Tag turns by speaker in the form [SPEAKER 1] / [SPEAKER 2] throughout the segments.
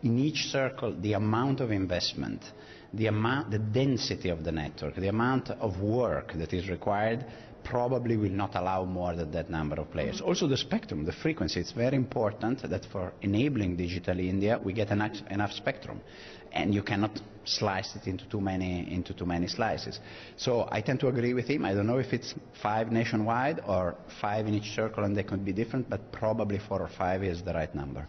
[SPEAKER 1] in each circle, the amount of investment, the density of the network, the amount of work that is required probably will not allow more than that number of players. Also the spectrum, the frequency, it's very important that for enabling Digital India we get enough spectrum, and you cannot slice it into too many slices. So I tend to agree with him. I don't know if it's 5 nationwide or 5 in each circle, and they could be different, but probably 4 or 5 is the right number.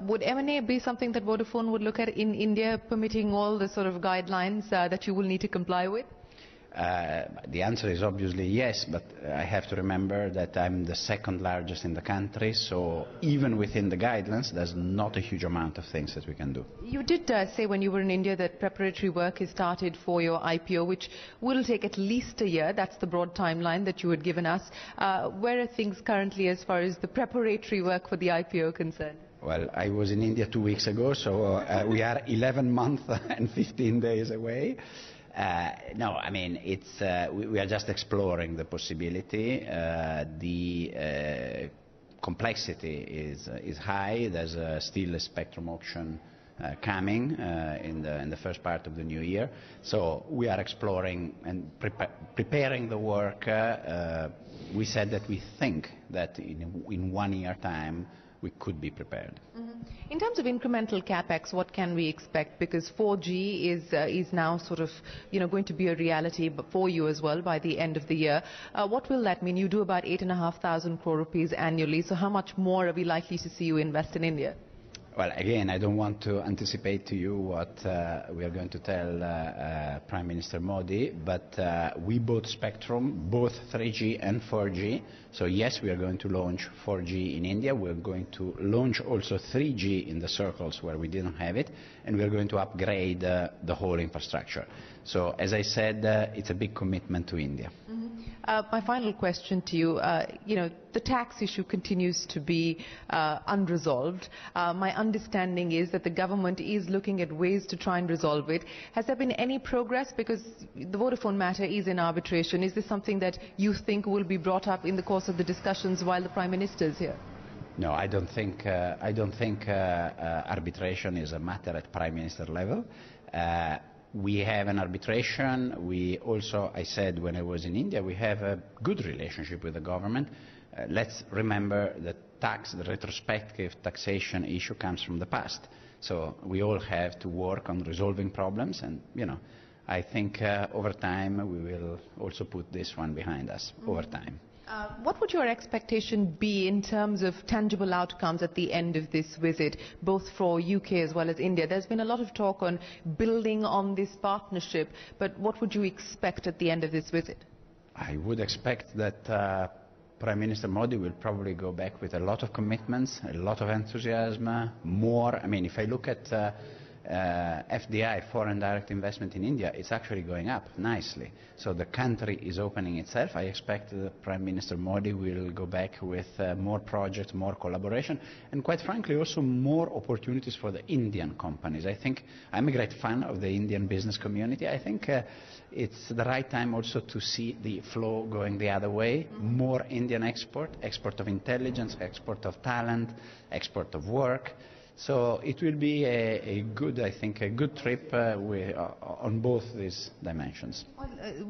[SPEAKER 2] Would M&A be something that Vodafone would look at in India, permitting all the sort of guidelines that you will need to comply with?
[SPEAKER 1] The answer is obviously yes, but I have to remember that I'm the second largest in the country, so even within the guidelines there's not a huge amount of things that we can do.
[SPEAKER 2] You did say when you were in India that preparatory work is started for your IPO, which will take at least a year. That's the broad timeline that you had given us. Where are things currently as far as the preparatory work for the IPO concerned?
[SPEAKER 1] Well, I was in India 2 weeks ago, so we are 11 months and 15 days away. No, I mean, we are just exploring the possibility. The complexity is high. There's still a spectrum auction coming in the first part of the new year. So we are exploring and preparing the work. We said that we think that in 1 year time we could be prepared.
[SPEAKER 2] In terms of incremental capex, what can we expect? Because 4G is now sort of going to be a reality for you as well by the end of the year. What will that mean? You do about 8,500 crore rupees annually, so how much more are we likely to see you invest in India?
[SPEAKER 1] Well, again, I don't want to anticipate to you what we are going to tell Prime Minister Modi, but we bought spectrum, both 3G and 4G. So yes, we are going to launch 4G in India. We're going to launch also 3G in the circles where we didn't have it, and we're going to upgrade the whole infrastructure. So as I said, it's a big commitment to India.
[SPEAKER 2] My final question to you, the tax issue continues to be unresolved. My understanding is that the government is looking at ways to try and resolve it. Has there been any progress? Because the Vodafone matter is in arbitration. Is this something that you think will be brought up in the course of the discussions while the Prime Minister is here?
[SPEAKER 1] No, I don't think arbitration is a matter at Prime Minister level. We have an arbitration. We also, I said when I was in India, we have a good relationship with the government. Let's remember that the retrospective taxation issue comes from the past. So we all have to work on resolving problems, and I think over time we will also put this one behind us over time.
[SPEAKER 2] What would your expectation be in terms of tangible outcomes at the end of this visit, both for UK as well as India? There's been a lot of talk on building on this partnership, but what would you expect at the end of this visit?
[SPEAKER 1] I would expect that Prime Minister Modi will probably go back with a lot of commitments, a lot of enthusiasm, more. I mean, if I look at FDI, foreign direct investment in India, it's actually going up nicely. So the country is opening itself. I expect that Prime Minister Modi will go back with more projects, more collaboration, and quite frankly also more opportunities for the Indian companies. I think I'm a great fan of the Indian business community. I think it's the right time also to see the flow going the other way. More Indian export of intelligence, export of talent, export of work. So it will be a good trip on both these dimensions.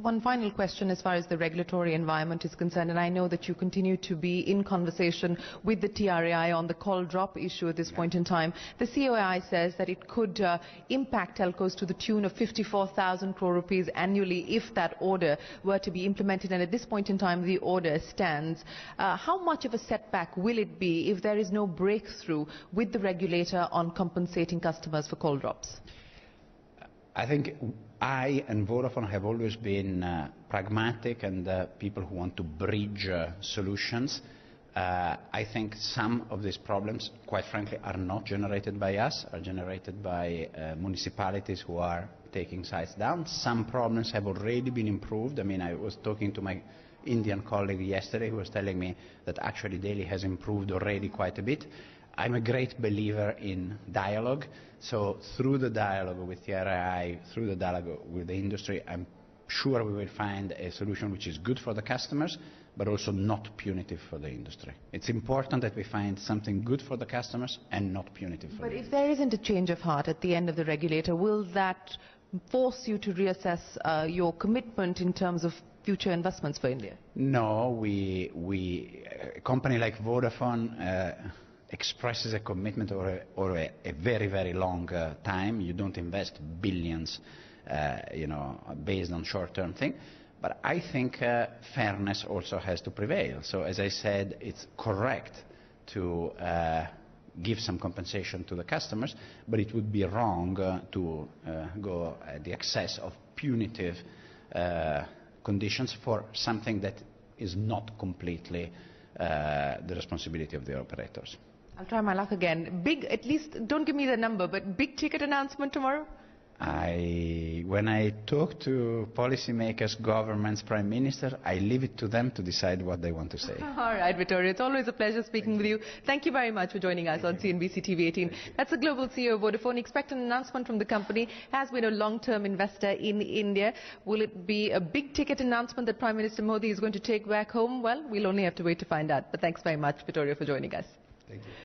[SPEAKER 2] One final question as far as the regulatory environment is concerned, and I know that you continue to be in conversation with the TRAI on the call drop issue at this point in time. The COI says that it could impact telcos to the tune of 54,000 crore rupees annually if that order were to be implemented, and at this point in time the order stands. How much of a setback will it be if there is no breakthrough with the regulator on compensating customers for call drops?
[SPEAKER 1] I think I and Vodafone have always been pragmatic and people who want to bridge solutions. I think some of these problems, quite frankly, are not generated by us, are generated by municipalities who are taking sites down. Some problems have already been improved. I mean, I was talking to my Indian colleague yesterday who was telling me that actually Delhi has improved already quite a bit. I'm a great believer in dialogue, so through the dialogue with TRI, through the dialogue with the industry, I'm sure we will find a solution which is good for the customers, but also not punitive for the industry. It's important that we find something good for the customers and not punitive for
[SPEAKER 2] But
[SPEAKER 1] the
[SPEAKER 2] if
[SPEAKER 1] industry.
[SPEAKER 2] there isn't a change of heart at the end of the regulator, will that force you to reassess your commitment in terms of future investments for India?
[SPEAKER 1] No, a company like Vodafone expresses a commitment or a very, very long time. You don't invest billions, based on short-term thing. But I think fairness also has to prevail. So as I said, it's correct to give some compensation to the customers, but it would be wrong to go at the excess of punitive conditions for something that is not completely the responsibility of the operators.
[SPEAKER 2] I'll try my luck again. Big, at least, don't give me the number, but big ticket announcement tomorrow?
[SPEAKER 1] When I talk to policymakers, governments, prime minister, I leave it to them to decide what they want to say.
[SPEAKER 2] All right, Vittorio, it's always a pleasure speaking with you. Thank you very much for joining us on CNBC TV 18. That's the global CEO of Vodafone. Expect an announcement from the company. Has been a long-term investor in India. Will it be a big-ticket announcement that Prime Minister Modi is going to take back home? Well, we'll only have to wait to find out. But thanks very much, Vittorio, for joining us.
[SPEAKER 1] Thank you.